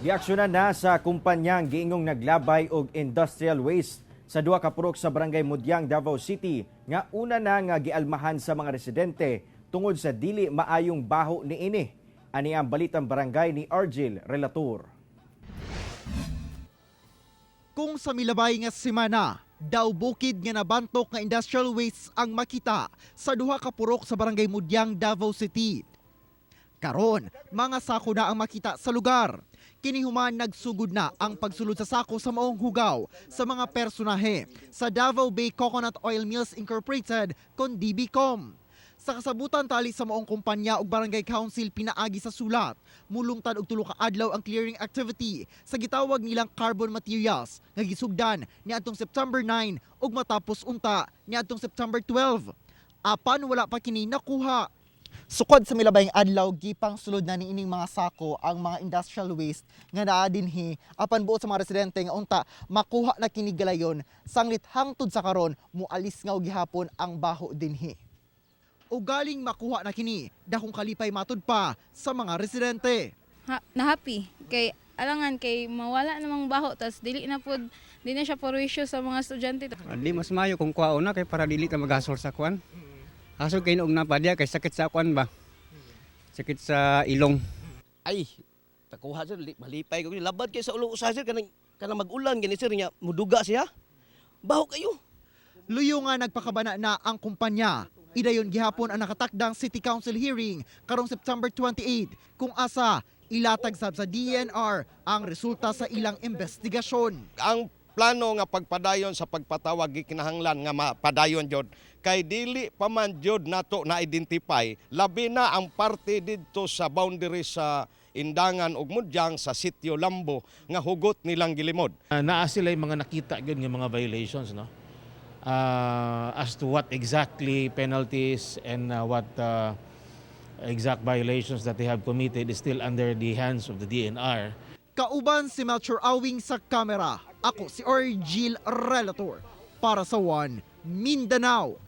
Giaksyonan na sa kumpanyang giingong naglabay og industrial waste sa duha ka purok sa Barangay Mudyang, Davao City nga una na nga gialmahan sa mga residente tungod sa dili maayong baho niini. Ani ang balitang barangay ni Argel Relator. Kung sa milabay nga semana, daw bukid nga nabantok nga industrial waste ang makita sa duha ka purok sa Barangay Mudyang, Davao City. Karon, mga sako na ang makita sa lugar. Kinihuman nagsugod na ang pagsulod sa sako sa maong hugaw sa mga personahe sa Davao Bay Coconut Oil Mills Incorporated kon DBCOM. Sa kasabutan tali sa maong kumpanya ug barangay council pinaagi sa sulat, mulungtad og tulo ka adlaw ang clearing activity sa gitawag nilang carbon materials nga gisugdan niadtong September 9 ug matapos unta niadtong September 12. Apan wala pa kini nakuha. Sukod sa milabayng adlaw, gipang sulod na niining mga sako ang mga industrial waste nga naa dinhi apan buot sa mga residente nga unta makuha na kini galayon sanglit hangtod sa karon mualis nga og gihapon ang baho dinhi. O galing makuha na kini dakong kalipay matud pa sa mga residente. Na-happy kay alangan kay mawala namang baho tas dili na siya porwisyo sa mga estudyante. Di mas mayo kung kuwaon na kay para dili ka maghasol sa kuan. Hasol kay noong napadya kay sakit sa kuan ba? Sakit sa ilong. Ay, takuha sir, malipay ko. Labad kayo sa ulo usa sir, kanang mag-ulan, gani sir, niya, muduga siya. Baho kayo. Luyo nga nagpakabana na ang kumpanya. Idayon gihapon ang nakatakdang City Council hearing karong September 28 kung asa ilatag sab sa DNR ang resulta sa ilang investigasyon. Ang plano nga pagpadayon sa pagpatawag gikinahanglan nga mapadayon jud kay dili pa man jud nato na identify labi na ang parte didto sa boundary sa Indangan ug Mudyang sa sitio Lambo nga hugot nilang gilimod. Naa sila yung mga nakita yun ng mga violations, no? As to what exactly penalties and what exact violations that they have committed is still under the hands of the DNR. Kauban si Melchor Awing sa kamera. Ako si Argel Relator para sa One Mindanao.